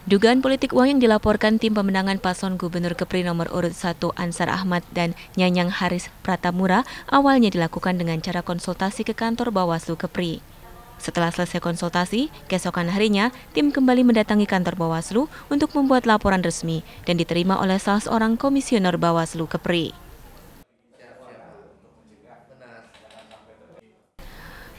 Dugaan politik uang yang dilaporkan tim pemenangan paslon Gubernur Kepri nomor urut 1 Ansar Ahmad dan Nyanyang Haris Pratamura awalnya dilakukan dengan cara konsultasi ke kantor Bawaslu Kepri. Setelah selesai konsultasi, keesokan harinya tim kembali mendatangi kantor Bawaslu untuk membuat laporan resmi dan diterima oleh salah seorang komisioner Bawaslu Kepri.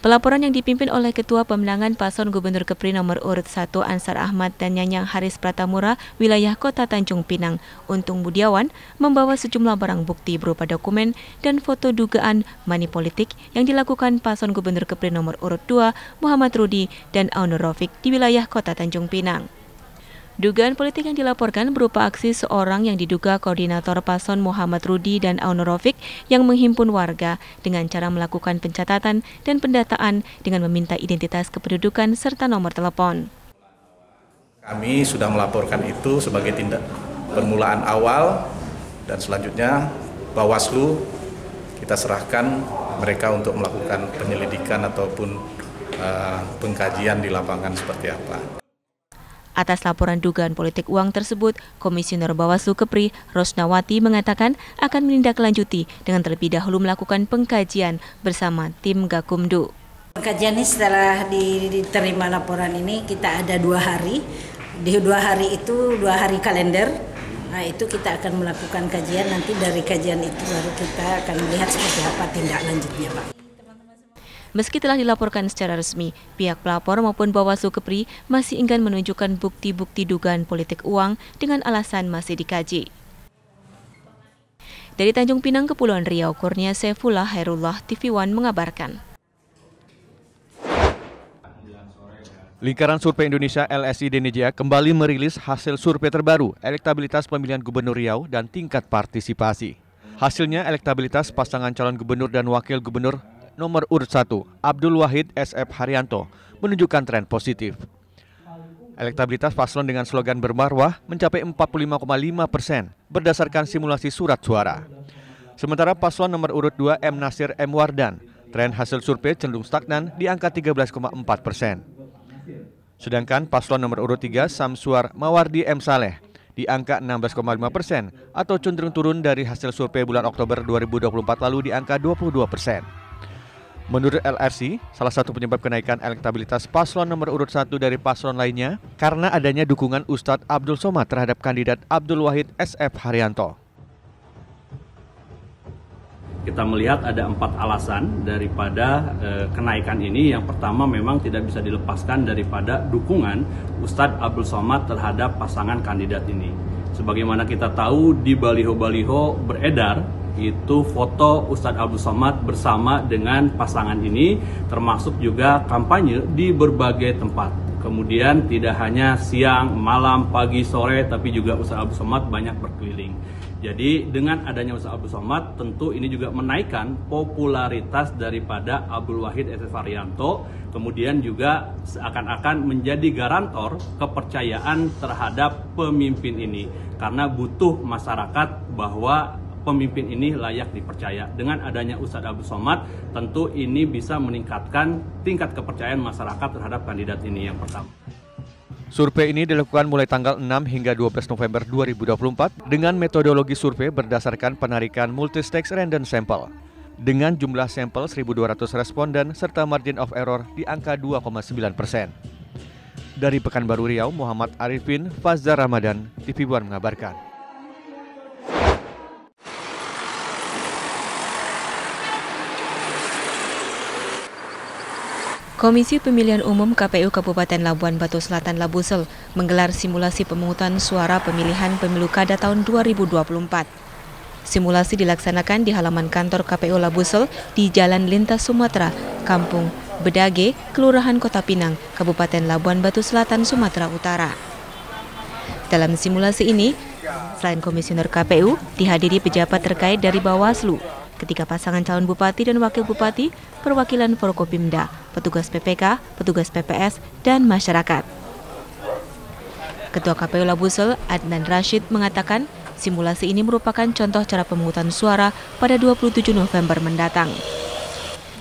Pelaporan yang dipimpin oleh Ketua Pemenangan Paslon Gubernur Kepri nomor urut 1 Ansar Ahmad dan Nyanyang Haris Pratamura wilayah Kota Tanjung Pinang, Untung Budiawan, membawa sejumlah barang bukti berupa dokumen dan foto dugaan money politik yang dilakukan Paslon Gubernur Kepri nomor urut 2 Muhammad Rudi dan Aunur Rafiq di wilayah Kota Tanjung Pinang. Dugaan politik yang dilaporkan berupa aksi seorang yang diduga koordinator paslon Muhammad Rudi dan Aunur Rafiq yang menghimpun warga dengan cara melakukan pencatatan dan pendataan dengan meminta identitas kependudukan serta nomor telepon. Kami sudah melaporkan itu sebagai tindak permulaan awal dan selanjutnya Bawaslu kita serahkan mereka untuk melakukan penyelidikan ataupun pengkajian di lapangan seperti apa. Atas laporan dugaan politik uang tersebut, Komisioner Bawaslu Kepri, Rosnawati, mengatakan akan menindaklanjuti dengan terlebih dahulu melakukan pengkajian bersama tim Gakumdu. Pengkajian ini setelah diterima laporan ini kita ada 2 hari. Di 2 hari itu 2 hari kalender. Nah, itu kita akan melakukan kajian, nanti dari kajian itu baru kita akan melihat seperti apa tindak lanjutnya, Pak. Meski telah dilaporkan secara resmi, pihak pelapor maupun Bawaslu Kepri masih enggan menunjukkan bukti-bukti dugaan politik uang dengan alasan masih dikaji. Dari Tanjung Pinang, Kepulauan Riau, Kurnia Saifullah Hairullah, TV One mengabarkan. Lingkaran Survei Indonesia LSI Denijaya kembali merilis hasil survei terbaru elektabilitas pemilihan Gubernur Riau dan tingkat partisipasi. Hasilnya elektabilitas pasangan calon gubernur dan wakil gubernur nomor urut 1, Abdul Wahid SF Haryanto, menunjukkan tren positif. Elektabilitas paslon dengan slogan bermarwah mencapai 45,5% berdasarkan simulasi surat suara. Sementara paslon nomor urut 2 M. Nasir M. Wardan, tren hasil survei cenderung stagnan di angka 13,4%. Sedangkan paslon nomor urut 3 Samsuar Mawardi M. Saleh di angka 16,5% atau cenderung turun dari hasil survei bulan Oktober 2024 lalu di angka 22%. Menurut LRC, salah satu penyebab kenaikan elektabilitas paslon nomor urut 1 dari paslon lainnya karena adanya dukungan Ustadz Abdul Somad terhadap kandidat Abdul Wahid SF Haryanto. Kita melihat ada 4 alasan daripada kenaikan ini. Yang pertama memang tidak bisa dilepaskan daripada dukungan Ustadz Abdul Somad terhadap pasangan kandidat ini. Sebagaimana kita tahu di baliho-baliho beredar itu foto Ustadz Abdul Somad bersama dengan pasangan ini, termasuk juga kampanye di berbagai tempat. Kemudian tidak hanya siang, malam, pagi, sore, tapi juga Ustadz Abdul Somad banyak berkeliling. Jadi dengan adanya Ustadz Abdul Somad tentu ini juga menaikkan popularitas daripada Abdul Wahid SF Haryanto, kemudian juga seakan-akan menjadi garantor kepercayaan terhadap pemimpin ini, karena butuh masyarakat bahwa pemimpin ini layak dipercaya. Dengan adanya Ustadz Abdul Somad, tentu ini bisa meningkatkan tingkat kepercayaan masyarakat terhadap kandidat ini yang pertama. Survei ini dilakukan mulai tanggal 6 hingga 12 November 2024 dengan metodologi survei berdasarkan penarikan multistage random sample. Dengan jumlah sampel 1.200 responden serta margin of error di angka 2,9%. Dari Pekanbaru Riau, Muhammad Arifin, Fazza Ramadan, TV One mengabarkan. Komisi Pemilihan Umum KPU Kabupaten Labuan Batu Selatan Labusel menggelar simulasi pemungutan suara pemilihan pemilu kada tahun 2024. Simulasi dilaksanakan di halaman kantor KPU Labusel di Jalan Lintas Sumatera, Kampung Bedage, Kelurahan Kota Pinang, Kabupaten Labuan Batu Selatan, Sumatera Utara. Dalam simulasi ini, selain komisioner KPU, dihadiri pejabat terkait dari Bawaslu, ketika pasangan calon bupati dan wakil bupati, perwakilan Forkopimda, petugas PPK, petugas PPS, dan masyarakat. Ketua KPU Labusel, Adnan Rashid, mengatakan simulasi ini merupakan contoh cara pemungutan suara pada 27 November mendatang.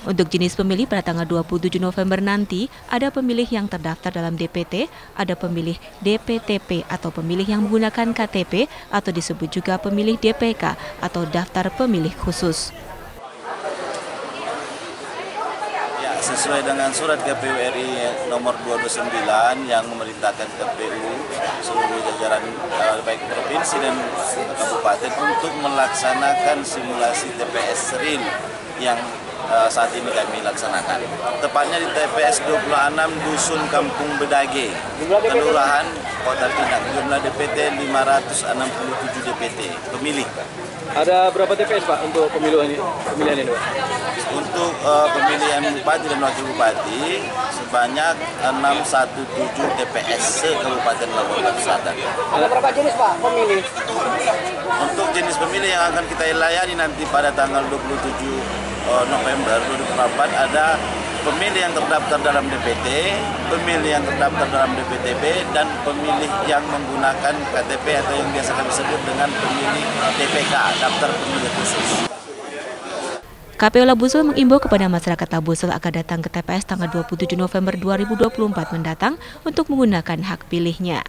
Untuk jenis pemilih pada tanggal 27 November nanti, ada pemilih yang terdaftar dalam DPT, ada pemilih DPTP atau pemilih yang menggunakan KTP atau disebut juga pemilih DPK atau daftar pemilih khusus. Ya, sesuai dengan surat KPU RI nomor 229 yang memerintahkan KPU seluruh jajaran baik provinsi dan kabupaten untuk melaksanakan simulasi TPS real yang saat ini kami laksanakan. Tepatnya di TPS 26 Dusun Kampung Bedage, Kelurahan Kota Pinang. Jumlah DPT 567 DPT pemilih. Ada berapa TPS Pak untuk pemilihan ini Pak? Untuk pemilihan bupati dan wakil bupati sebanyak 617 TPS se-Kabupaten Labuan Selatan. Ada berapa jenis Pak pemilih? Untuk jenis pemilih yang akan kita layani nanti pada tanggal 27 November 2024 ada pemilih yang terdaftar dalam DPT, pemilih yang terdaftar dalam DPTP, dan pemilih yang menggunakan KTP atau yang biasa kami sebut dengan pemilih DPK, daftar pemilih khusus. KPU Labusul mengimbau kepada masyarakat Labusul akan datang ke TPS tanggal 27 November 2024 mendatang untuk menggunakan hak pilihnya.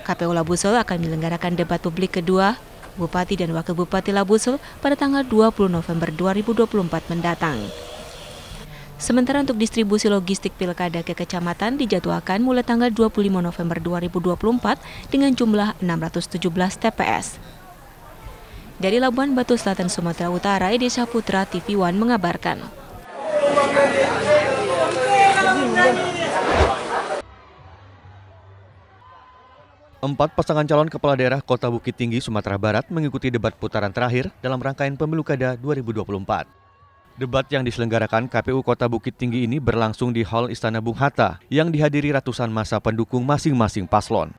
KPU Labusul akan menyelenggarakan debat publik kedua Bupati dan Wakil Bupati Labusul pada tanggal 20 November 2024 mendatang. Sementara untuk distribusi logistik pilkada ke kecamatan dijadwalkan mulai tanggal 25 November 2024 dengan jumlah 617 TPS. Dari Labuan Batu Selatan, Sumatera Utara, Edesha Putra, TV One mengabarkan. Empat pasangan calon kepala daerah Kota Bukit Tinggi, Sumatera Barat mengikuti debat putaran terakhir dalam rangkaian Pemilu Kada 2024. Debat yang diselenggarakan KPU Kota Bukit Tinggi ini berlangsung di Hall Istana Bung Hatta yang dihadiri ratusan massa pendukung masing-masing paslon.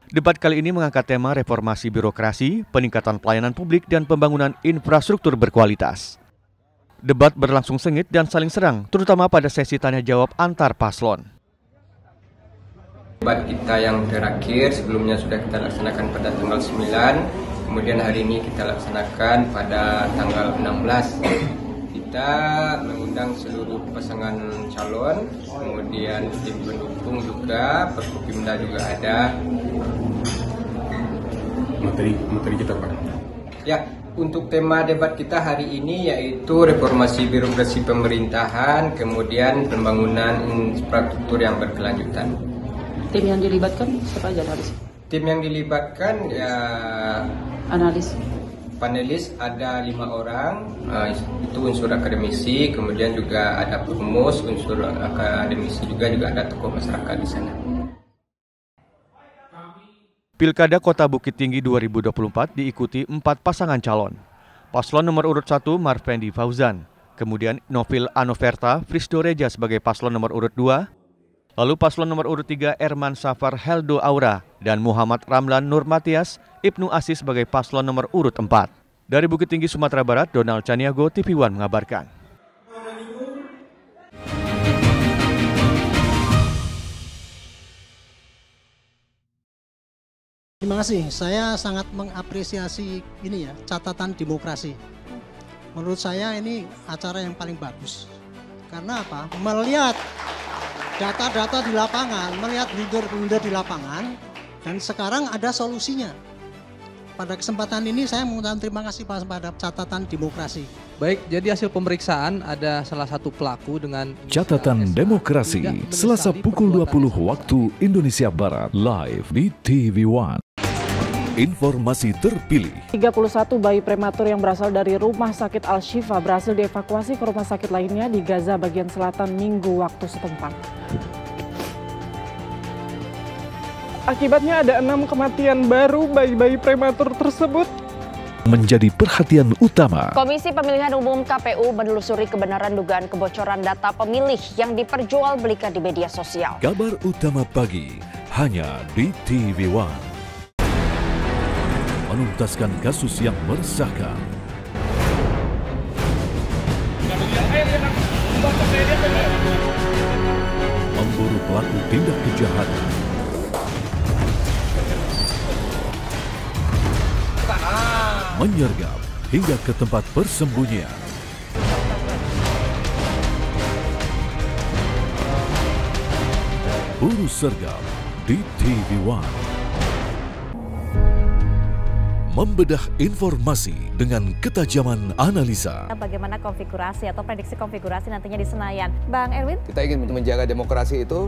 Debat kali ini mengangkat tema reformasi birokrasi, peningkatan pelayanan publik, dan pembangunan infrastruktur berkualitas. Debat berlangsung sengit dan saling serang, terutama pada sesi tanya jawab antar paslon. Debat kita yang terakhir sebelumnya sudah kita laksanakan pada tanggal 9, kemudian hari ini kita laksanakan pada tanggal 16. Kita mengundang seluruh pasangan calon, kemudian tim pendukung juga, Perkopimda juga ada. Materi kita Pak. Ya, untuk tema debat kita hari ini yaitu reformasi birokrasi pemerintahan, kemudian pembangunan infrastruktur yang berkelanjutan. Tim yang dilibatkan siapa aja analis? Tim yang dilibatkan ya panelis ada 5 orang, itu unsur akademisi, kemudian juga ada perumus, unsur akademisi juga ada tokoh masyarakat di sana. Pilkada Kota Bukit Tinggi 2024 diikuti 4 pasangan calon. Paslon nomor urut 1 Marfendi Fauzan, kemudian Novil Anoverta Frisdoreja sebagai paslon nomor urut 2, lalu paslon nomor urut 3 Erman Safar Heldo Aura dan Muhammad Ramlan Nurmatias Ibnu Asis sebagai paslon nomor urut 4. Dari Bukit Tinggi, Sumatera Barat, Donald Caniago, TV One mengabarkan. Terima kasih, saya sangat mengapresiasi ini ya, catatan demokrasi. Menurut saya ini acara yang paling bagus. Karena apa? Melihat data-data di lapangan, melihat blunder-blunder di lapangan, dan sekarang ada solusinya. Pada kesempatan ini saya mengucapkan terima kasih pada catatan demokrasi. Baik, jadi hasil pemeriksaan ada salah satu pelaku dengan Catatan Demokrasi, Selasa pukul 20 waktu Indonesia Barat, live di TV One. Informasi terpilih. 31 bayi prematur yang berasal dari Rumah Sakit Al-Shifa berhasil dievakuasi ke rumah sakit lainnya di Gaza bagian selatan Minggu waktu setempat. Akibatnya ada 6 kematian baru bayi-bayi prematur tersebut. Menjadi perhatian utama. Komisi Pemilihan Umum KPU menelusuri kebenaran dugaan kebocoran data pemilih yang diperjualbelikan di media sosial. Kabar utama pagi hanya di TV One. Menuntaskan kasus yang meresahkan. Memburu pelaku tindak kejahatan. Menyergap hingga ke tempat persembunyian. Buru Sergap di TV One. Membedah informasi dengan ketajaman analisa. Bagaimana konfigurasi atau prediksi konfigurasi nantinya di Senayan. Bang Erwin? Kita ingin menjaga demokrasi itu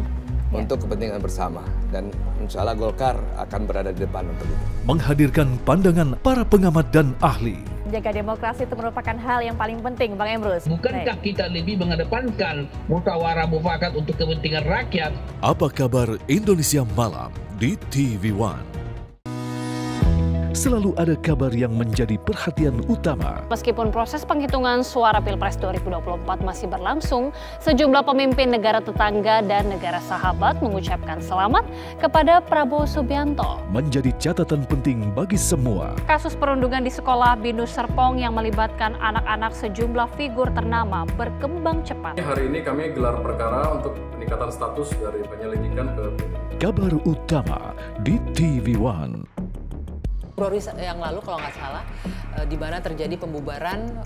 untuk kepentingan bersama. Dan insya Allah Golkar akan berada di depan untuk itu. Menghadirkan pandangan para pengamat dan ahli. Menjaga demokrasi itu merupakan hal yang paling penting, Bang Emrus. Bukankah kita lebih mengedepankan musyawarah mufakat untuk kepentingan rakyat? Apa kabar Indonesia Malam di TV One? Selalu ada kabar yang menjadi perhatian utama. Meskipun proses penghitungan suara Pilpres 2024 masih berlangsung, sejumlah pemimpin negara tetangga dan negara sahabat mengucapkan selamat kepada Prabowo Subianto. Menjadi catatan penting bagi semua. Kasus perundungan di sekolah Binus Serpong yang melibatkan anak-anak sejumlah figur ternama berkembang cepat. Hari ini kami gelar perkara untuk peningkatan status dari penyelidikan ke Kabar utama di TV One. Februari yang lalu kalau nggak salah, di mana terjadi pembubaran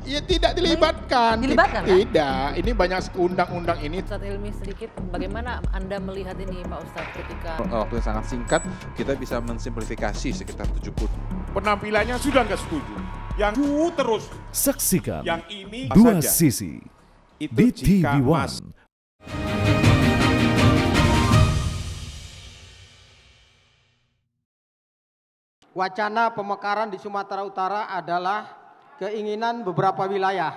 ya tidak dilibatkan. Dilibatkan kan? Tidak, ini banyak undang-undang ini. Ustadz Ilmi sedikit, bagaimana Anda melihat ini Pak Ustadz ketika waktu yang sangat singkat kita bisa mensimplifikasi sekitar 70. Penampilannya sudah nggak setuju. Yang terus. Saksikan yang ini dua saja. sisi Itu di TV One. Wacana pemekaran di Sumatera Utara adalah keinginan beberapa wilayah.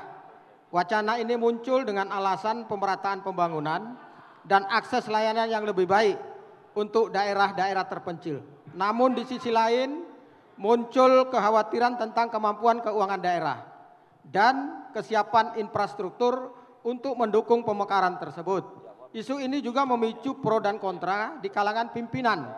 Wacana ini muncul dengan alasan pemerataan pembangunan dan akses layanan yang lebih baik untuk daerah-daerah terpencil. Namun di sisi lain muncul kekhawatiran tentang kemampuan keuangan daerah dan kesiapan infrastruktur untuk mendukung pemekaran tersebut. Isu ini juga memicu pro dan kontra di kalangan pimpinan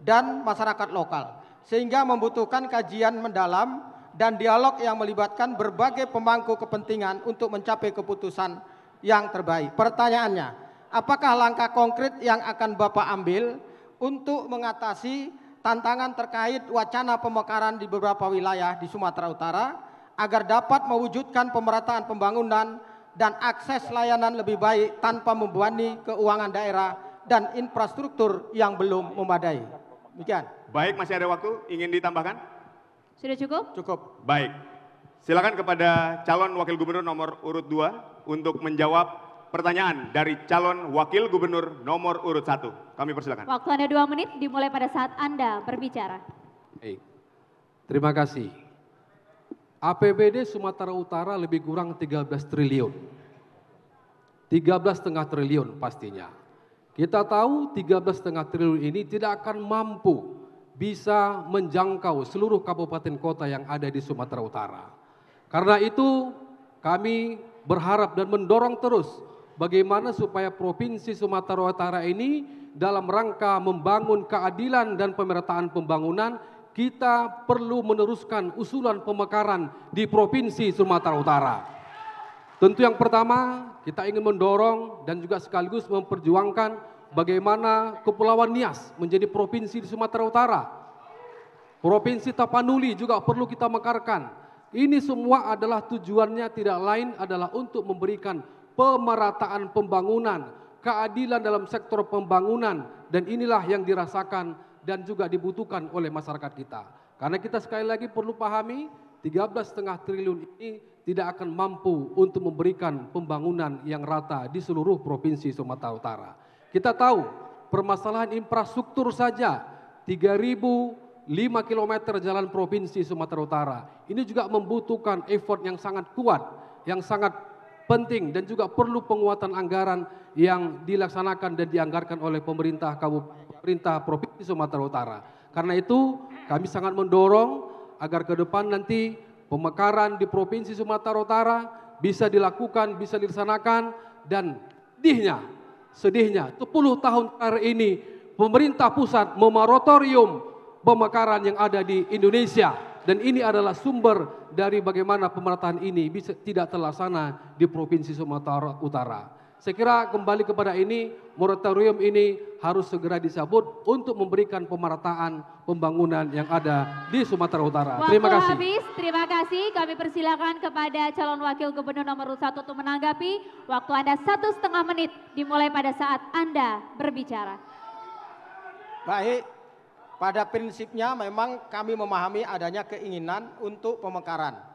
dan masyarakat lokal, sehingga membutuhkan kajian mendalam dan dialog yang melibatkan berbagai pemangku kepentingan untuk mencapai keputusan yang terbaik. Pertanyaannya, apakah langkah konkret yang akan Bapak ambil untuk mengatasi tantangan terkait wacana pemekaran di beberapa wilayah di Sumatera Utara agar dapat mewujudkan pemerataan pembangunan dan akses layanan lebih baik tanpa membebani keuangan daerah dan infrastruktur yang belum memadai? Demikian. Baik, masih ada waktu, ingin ditambahkan? Sudah cukup? Cukup. Baik, silakan kepada calon wakil gubernur nomor urut 2 untuk menjawab pertanyaan dari calon wakil gubernur nomor urut 1. Kami persilakan. Waktu Anda 2 menit dimulai pada saat Anda berbicara. Baik. Terima kasih. APBD Sumatera Utara lebih kurang 13 triliun. 13,5 triliun pastinya. Kita tahu 13,5 triliun ini tidak akan mampu bisa menjangkau seluruh kabupaten kota yang ada di Sumatera Utara. Karena itu kami berharap dan mendorong terus bagaimana supaya Provinsi Sumatera Utara ini dalam rangka membangun keadilan dan pemerataan pembangunan, kita perlu meneruskan usulan pemekaran di Provinsi Sumatera Utara. Tentu yang pertama kita ingin mendorong dan juga sekaligus memperjuangkan bagaimana Kepulauan Nias menjadi provinsi di Sumatera Utara. Provinsi Tapanuli juga perlu kita mekarkan. Ini semua adalah tujuannya tidak lain adalah untuk memberikan pemerataan pembangunan, keadilan dalam sektor pembangunan, dan inilah yang dirasakan dan juga dibutuhkan oleh masyarakat kita. Karena kita sekali lagi perlu pahami 13,5 triliun ini tidak akan mampu untuk memberikan pembangunan yang rata di seluruh provinsi Sumatera Utara. Kita tahu permasalahan infrastruktur saja 3.005 km jalan provinsi Sumatera Utara. Ini juga membutuhkan effort yang sangat kuat, yang sangat penting dan juga perlu penguatan anggaran yang dilaksanakan dan dianggarkan oleh pemerintah Provinsi Sumatera Utara. Karena itu kami sangat mendorong agar ke depan nanti pemekaran di Provinsi Sumatera Utara bisa dilakukan, bisa dilaksanakan, dan sedihnya 10 tahun terakhir ini pemerintah pusat memoratorium pemekaran yang ada di Indonesia, dan ini adalah sumber dari bagaimana pemerataan ini bisa tidak terlaksana di Provinsi Sumatera Utara. Saya kira kembali kepada ini, moratorium ini harus segera dicabut untuk memberikan pemerataan pembangunan yang ada di Sumatera Utara. Terima kasih. Habis, terima kasih. Kami persilakan kepada calon wakil gubernur nomor urut 1 untuk menanggapi. Waktu Anda 1,5 menit dimulai pada saat Anda berbicara. Baik, pada prinsipnya memang kami memahami adanya keinginan untuk pemekaran.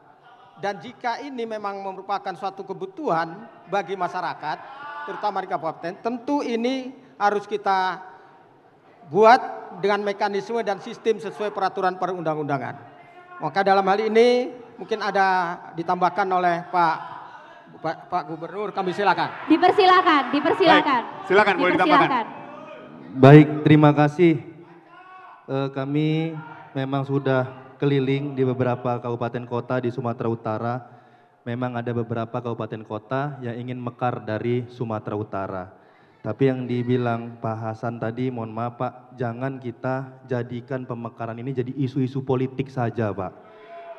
Dan jika ini memang merupakan suatu kebutuhan bagi masyarakat, terutama di kabupaten, tentu ini harus kita buat dengan mekanisme dan sistem sesuai peraturan perundang-undangan. Maka dalam hal ini mungkin ada ditambahkan oleh Pak Gubernur, kami silakan. Dipersilakan. Baik, silakan, boleh ditambahkan. Baik, terima kasih. Kami memang sudah keliling di beberapa kabupaten kota di Sumatera Utara. Memang ada beberapa kabupaten kota yang ingin mekar dari Sumatera Utara. Tapi yang dibilang Pak Hasan tadi, mohon maaf Pak, jangan kita jadikan pemekaran ini jadi isu-isu politik saja Pak.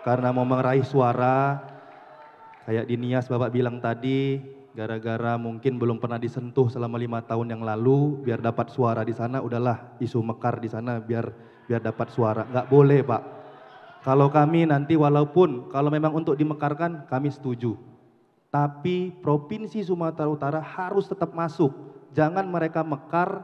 Karena mau meraih suara, kayak di Nias Bapak bilang tadi, gara-gara mungkin belum pernah disentuh selama 5 tahun yang lalu, biar dapat suara di sana, udahlah isu mekar di sana biar dapat suara. Nggak boleh Pak. Kalau kami nanti walaupun kalau memang untuk dimekarkan kami setuju. Tapi Provinsi Sumatera Utara harus tetap masuk. Jangan mereka mekar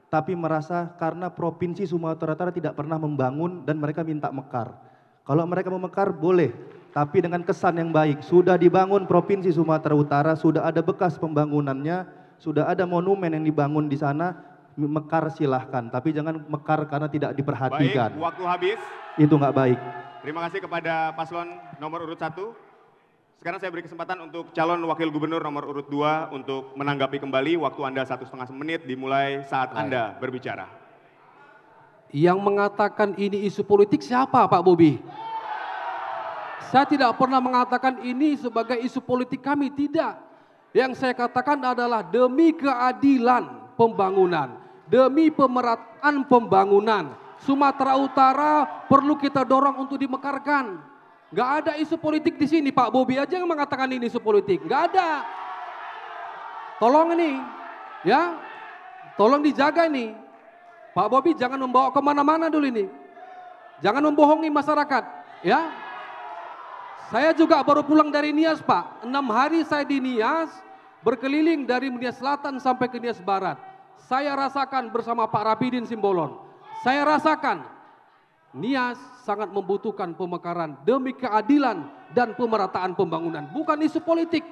tapi merasa karena Provinsi Sumatera Utara tidak pernah membangun dan mereka minta mekar. Kalau mereka mau mekar boleh, tapi dengan kesan yang baik. Sudah dibangun Provinsi Sumatera Utara, sudah ada bekas pembangunannya, sudah ada monumen yang dibangun di sana, mekar silahkan. Tapi jangan mekar karena tidak diperhatikan. Baik, waktu habis. Itu nggak baik. Terima kasih kepada paslon nomor urut 1. Sekarang saya beri kesempatan untuk calon wakil gubernur nomor urut 2 untuk menanggapi kembali. Waktu Anda 1,5 menit dimulai saat Anda berbicara. Yang mengatakan ini isu politik siapa Pak Bobi? Saya tidak pernah mengatakan ini sebagai isu politik kami, tidak. Yang saya katakan adalah demi keadilan pembangunan, demi pemerataan pembangunan. Sumatera Utara perlu kita dorong untuk dimekarkan. Nggak ada isu politik di sini. Pak Bobi aja yang mengatakan ini isu politik. Nggak ada. Tolong ini, ya, tolong dijaga ini. Pak Bobi jangan membawa kemana-mana dulu ini. Jangan membohongi masyarakat, ya. Saya juga baru pulang dari Nias Pak. 6 hari saya di Nias, berkeliling dari Nias Selatan sampai ke Nias Barat. Saya rasakan bersama Pak Rapidin Simbolon. Saya rasakan Nias sangat membutuhkan pemekaran demi keadilan dan pemerataan pembangunan. Bukan isu politik.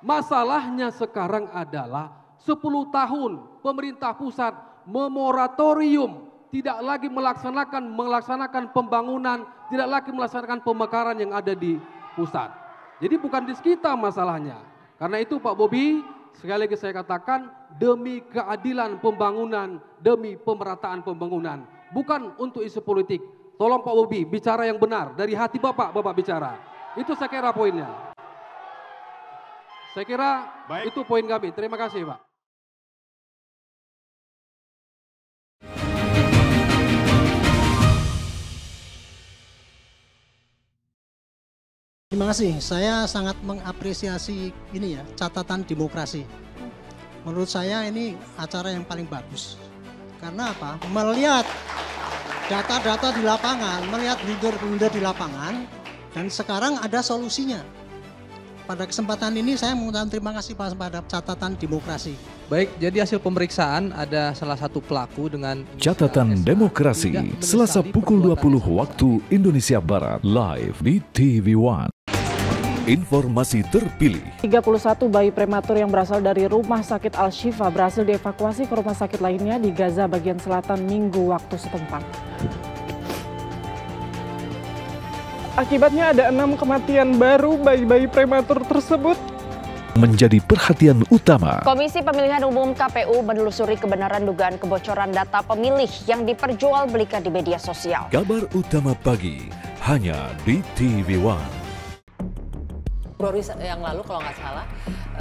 Masalahnya sekarang adalah 10 tahun pemerintah pusat memoratorium. Tidak lagi melaksanakan pembangunan, tidak lagi melaksanakan pemekaran yang ada di pusat. Jadi bukan di kita masalahnya. Karena itu Pak Bobi, sekali lagi saya katakan demi keadilan pembangunan, demi pemerataan pembangunan. Bukan untuk isu politik. Tolong Pak Bobi bicara yang benar, dari hati Bapak bicara. Itu saya kira poinnya. Saya kira itu poin kami. Terima kasih Pak. Terima kasih. Saya sangat mengapresiasi ini ya, catatan demokrasi. Menurut saya ini acara yang paling bagus. Karena apa? Melihat data-data di lapangan, melihat blunder-blunder di lapangan, dan sekarang ada solusinya. Pada kesempatan ini saya mengucapkan terima kasih pada catatan demokrasi. Baik, jadi hasil pemeriksaan ada salah satu pelaku dengan Catatan Demokrasi, Selasa pukul 20 waktu Indonesia Barat, live di TV One. Informasi terpilih. 31 bayi prematur yang berasal dari Rumah Sakit Al-Shifa berhasil dievakuasi ke rumah sakit lainnya di Gaza bagian selatan Minggu waktu setempat. Akibatnya ada 6 kematian baru bayi-bayi prematur tersebut. Menjadi perhatian utama. Komisi Pemilihan Umum KPU menelusuri kebenaran dugaan kebocoran data pemilih yang diperjualbelikan di media sosial. Kabar utama pagi hanya di TV One. Februari yang lalu kalau nggak salah,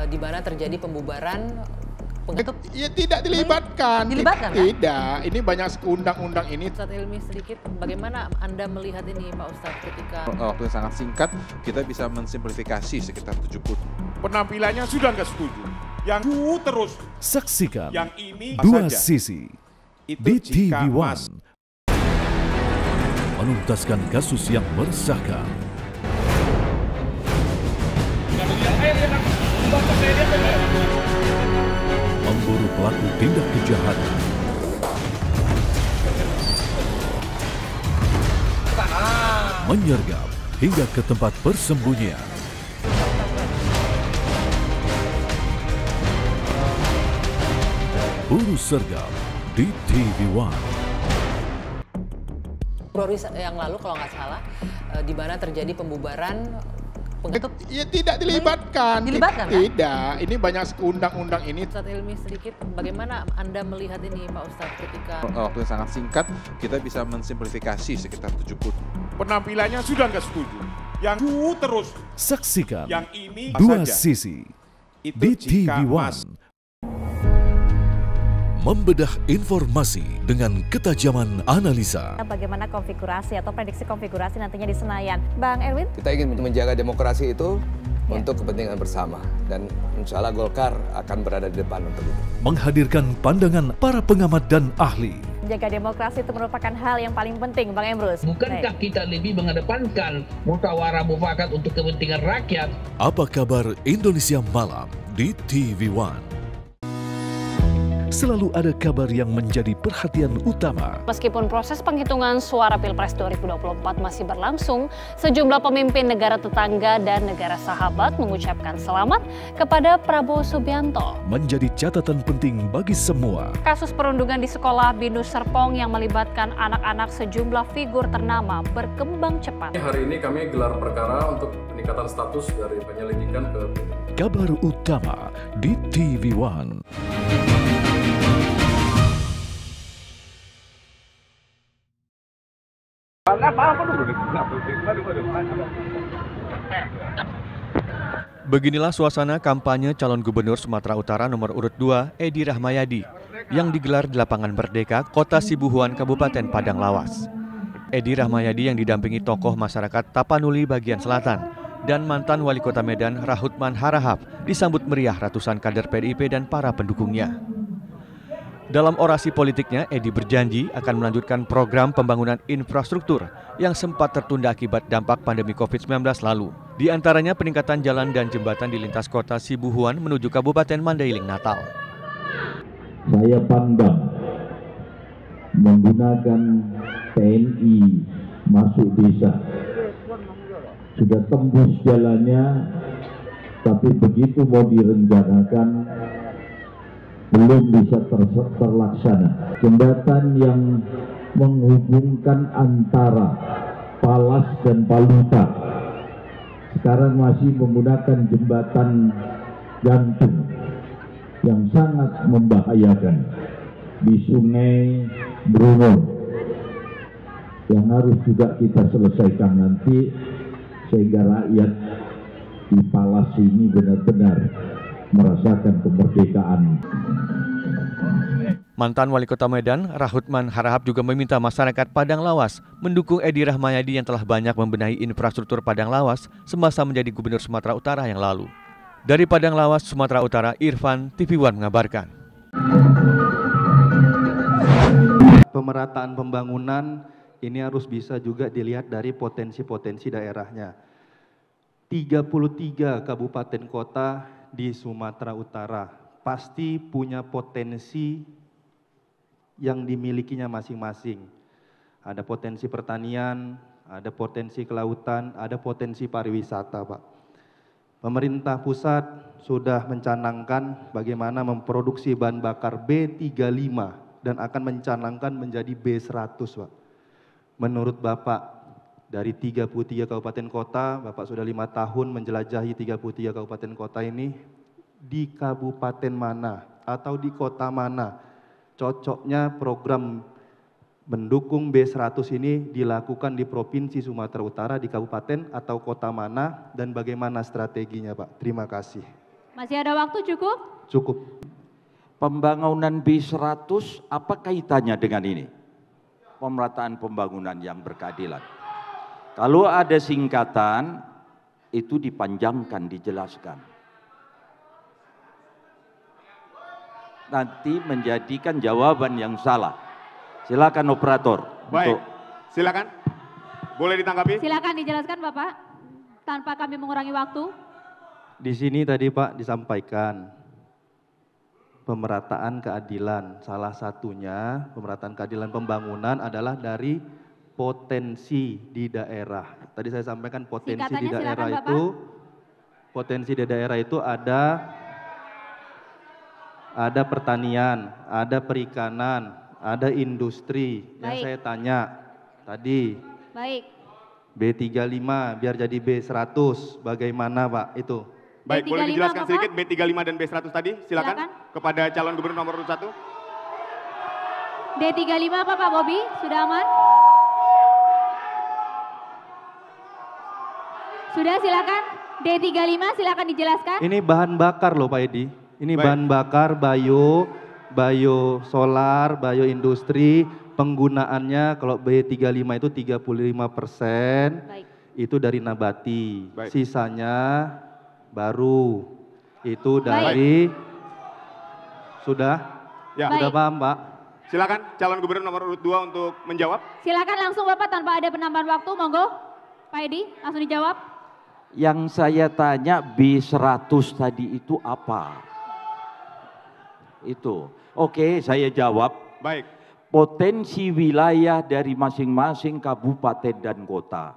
di mana terjadi pembubaran ya tidak dilibatkan. Dilibatkan kan? Tidak, ini banyak undang-undang ini. Ustadz Ilmi sedikit, bagaimana Anda melihat ini Pak Ustadz ketika waktu yang sangat singkat kita bisa mensimplifikasi sekitar 70. Penampilannya sudah nggak setuju. Yang terus. Saksikan yang ini dua saja. sisi Itu di jika TV One. Menuntaskan kasus yang meresahkan. Memburu pelaku tindak kejahatan. Menyergap hingga ke tempat persembunyian. Buru sergap di TV One. Februari yang lalu kalau nggak salah, di mana terjadi pembubaran. Ya tidak dilibatkan. Dilibatkan kan? Tidak, ini banyak undang-undang ini. Ustadz Hilmi sedikit, bagaimana Anda melihat ini Pak Ustadz ketika... Waktu yang sangat singkat, kita bisa mensimplifikasi sekitar 70. Penampilannya sudah nggak setuju. Yang terus. Saksikan yang ini dua saja. sisi Itu di TV jika One. Membedah informasi dengan ketajaman analisa. Bagaimana konfigurasi atau prediksi konfigurasi nantinya di Senayan. Bang Erwin? Kita ingin menjaga demokrasi itu untuk kepentingan bersama. Dan insya Allah Golkar akan berada di depan untuk itu. Menghadirkan pandangan para pengamat dan ahli. Menjaga demokrasi itu merupakan hal yang paling penting, Bang Emrus. Bukankah kita lebih mengedepankan musyawarah mufakat untuk kepentingan rakyat? Apa kabar Indonesia Malam di TV One? Selalu ada kabar yang menjadi perhatian utama. Meskipun proses penghitungan suara Pilpres 2024 masih berlangsung, sejumlah pemimpin negara tetangga dan negara sahabat mengucapkan selamat kepada Prabowo Subianto. Menjadi catatan penting bagi semua. Kasus perundungan di sekolah Binus Serpong yang melibatkan anak-anak sejumlah figur ternama berkembang cepat. Hari ini kami gelar perkara untuk peningkatan status dari penyelidikan ke Kabar utama di TV One. Beginilah suasana kampanye calon gubernur Sumatera Utara nomor urut 2 Edi Rahmayadi yang digelar di lapangan Merdeka, Kota Sibuhuan, Kabupaten Padang Lawas. Edi Rahmayadi yang didampingi tokoh masyarakat Tapanuli bagian selatan dan mantan wali kota Medan Rahutman Harahap disambut meriah ratusan kader PDIP dan para pendukungnya. Dalam orasi politiknya, Edi berjanji akan melanjutkan program pembangunan infrastruktur yang sempat tertunda akibat dampak pandemi COVID-19 lalu. Di antaranya peningkatan jalan dan jembatan di lintas kota Sibuhuan menuju Kabupaten Mandailing, Natal. Saya pandang menggunakan TNI masuk desa. Sudah tembus jalannya, tapi begitu mau direncanakan, belum bisa terlaksana. Jembatan yang menghubungkan antara Palas dan Paluta sekarang masih menggunakan jembatan gantung yang sangat membahayakan di Sungai Brunei, yang harus juga kita selesaikan nanti sehingga rakyat di Palas ini benar-benar merasakan kemerdekaan. Mantan wali kota Medan, Rahutman Harahap juga meminta masyarakat Padang Lawas mendukung Edi Rahmayadi yang telah banyak membenahi infrastruktur Padang Lawas semasa menjadi gubernur Sumatera Utara yang lalu. Dari Padang Lawas, Sumatera Utara, Irfan, TV One mengabarkan. Pemerataan pembangunan ini harus bisa juga dilihat dari potensi-potensi daerahnya. 33 kabupaten kota di Sumatera Utara pasti punya potensi yang dimilikinya masing-masing. Ada potensi pertanian, ada potensi kelautan, ada potensi pariwisata, Pak. Pemerintah pusat sudah mencanangkan bagaimana memproduksi bahan bakar B35 dan akan mencanangkan menjadi B100, Pak. Menurut Bapak, dari 33 kabupaten kota, Bapak sudah 5 tahun menjelajahi 33 kabupaten kota ini, di kabupaten mana atau di kota mana cocoknya program mendukung B100 ini dilakukan di Provinsi Sumatera Utara, di kabupaten atau kota mana, dan bagaimana strateginya, Pak? Terima kasih. Masih ada waktu cukup? Cukup. Pembangunan B100 apa kaitannya dengan ini? Pemerataan pembangunan yang berkeadilan. Kalau ada singkatan, itu dipanjangkan, dijelaskan. nanti menjadikan jawaban yang salah. Silakan operator. Baik, silakan. Boleh ditanggapi? Silakan dijelaskan Bapak, tanpa kami mengurangi waktu. Di sini tadi Pak disampaikan pemerataan keadilan. Salah satunya pemerataan keadilan pembangunan adalah dari potensi di daerah. Tadi saya sampaikan potensi di daerah itu, potensi di daerah itu ada pertanian, ada perikanan, ada industri. Yang saya tanya tadi. Baik. B35 biar jadi B100, bagaimana Pak itu? Baik, boleh dijelaskan sedikit B35 dan B100 tadi? Silakan kepada calon gubernur nomor 1. D35 apa Pak Bobi? Sudah aman? Sudah, silakan. D35 silakan dijelaskan. Ini bahan bakar loh Pak Edi. Ini bahan bakar bio solar, bio industri. Penggunaannya kalau B35 itu 35%, itu dari nabati. Sisanya baru itu dari sudah paham Pak? Silakan calon gubernur nomor urut 2 untuk menjawab. Silakan langsung Bapak tanpa ada penambahan waktu, monggo. Pak Edi langsung dijawab. Yang saya tanya B100 tadi itu apa? Itu. Oke, saya jawab. Baik. Potensi wilayah dari masing-masing kabupaten dan kota.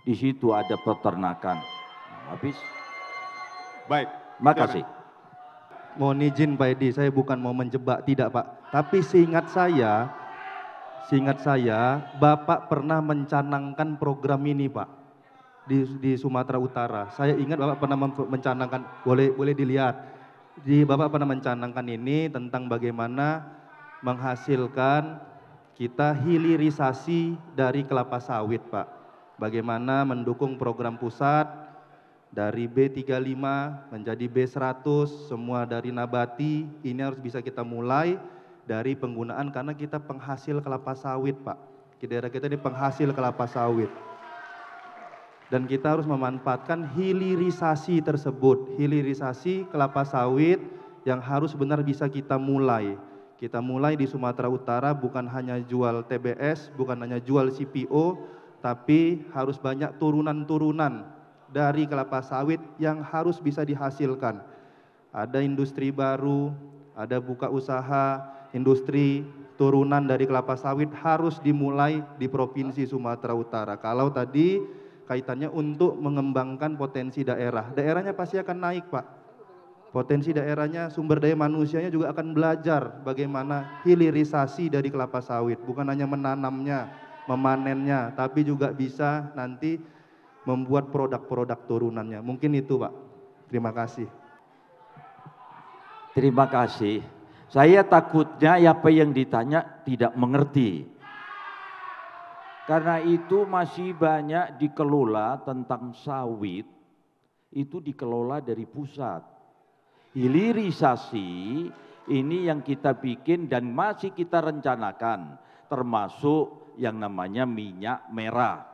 Di situ ada peternakan. Habis. Baik. Makasih. Mohon izin Pak Edi, saya bukan mau menjebak, tidak Pak. Tapi seingat saya, Bapak pernah mencanangkan program ini Pak. Di Sumatera Utara. Saya ingat Bapak pernah mencanangkan, boleh dilihat. Bapak pernah mencanangkan ini tentang bagaimana menghasilkan kita hilirisasi dari kelapa sawit Pak. Bagaimana mendukung program pusat dari B35 menjadi B100, semua dari nabati. Ini harus bisa kita mulai dari penggunaan karena kita penghasil kelapa sawit Pak. Di daerah kita ini penghasil kelapa sawit. Dan kita harus memanfaatkan hilirisasi tersebut. Hilirisasi kelapa sawit yang harus benar bisa kita mulai. Kita mulai di Sumatera Utara bukan hanya jual TBS, bukan hanya jual CPO, tapi harus banyak turunan-turunan dari kelapa sawit yang harus bisa dihasilkan. Ada industri baru, ada buka usaha, industri turunan dari kelapa sawit harus dimulai di Provinsi Sumatera Utara. Kalau tadi kaitannya untuk mengembangkan potensi daerah, daerahnya pasti akan naik Pak. Potensi daerahnya, sumber daya manusianya juga akan belajar bagaimana hilirisasi dari kelapa sawit. Bukan hanya menanamnya, memanennya, tapi juga bisa nanti membuat produk-produk turunannya. Mungkin itu Pak. Terima kasih. Terima kasih. Saya takutnya apa yang ditanya tidak mengerti. Karena itu masih banyak dikelola tentang sawit, itu dikelola dari pusat. Hilirisasi ini yang kita bikin dan masih kita rencanakan, termasuk yang namanya minyak merah.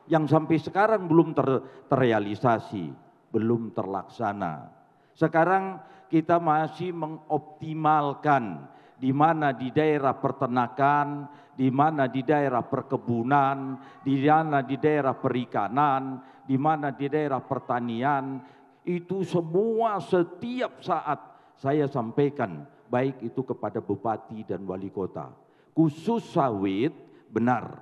Yang sampai sekarang belum terrealisasi, belum terlaksana. Sekarang kita masih mengoptimalkan di mana di daerah peternakan, di mana di daerah perkebunan, di mana di daerah perikanan, di mana di daerah pertanian. Itu semua setiap saat saya sampaikan, baik itu kepada bupati dan wali kota. Khusus sawit, benar,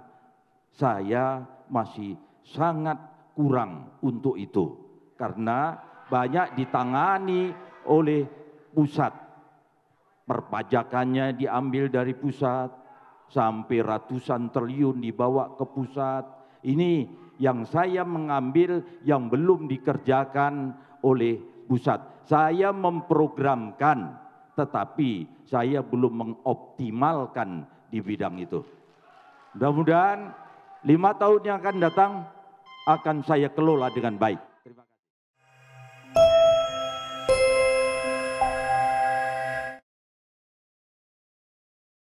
saya masih sangat kurang untuk itu. Karena banyak ditangani oleh pusat. Perpajakannya diambil dari pusat, sampai ratusan triliun dibawa ke pusat. Ini yang saya mengambil yang belum dikerjakan oleh pusat. Saya memprogramkan, tetapi saya belum mengoptimalkan di bidang itu. Mudah-mudahan 5 tahun yang akan datang akan saya kelola dengan baik.